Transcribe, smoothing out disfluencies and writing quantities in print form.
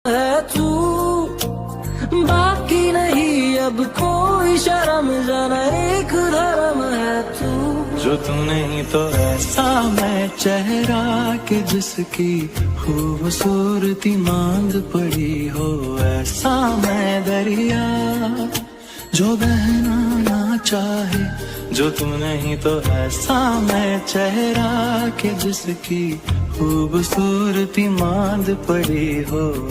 है तू, बाकी नहीं अब कोई शर्म, जाना एक धर्म है तू। जो तू नहीं तो ऐसा मैं चेहरा के जिसकी खूबसूरती मांग पड़ी हो, ऐसा मैं दरिया जो बहना ना चाहे। जो तू नहीं तो ऐसा मैं चेहरा के जिसकी खूबसूरती मांग पड़ी हो।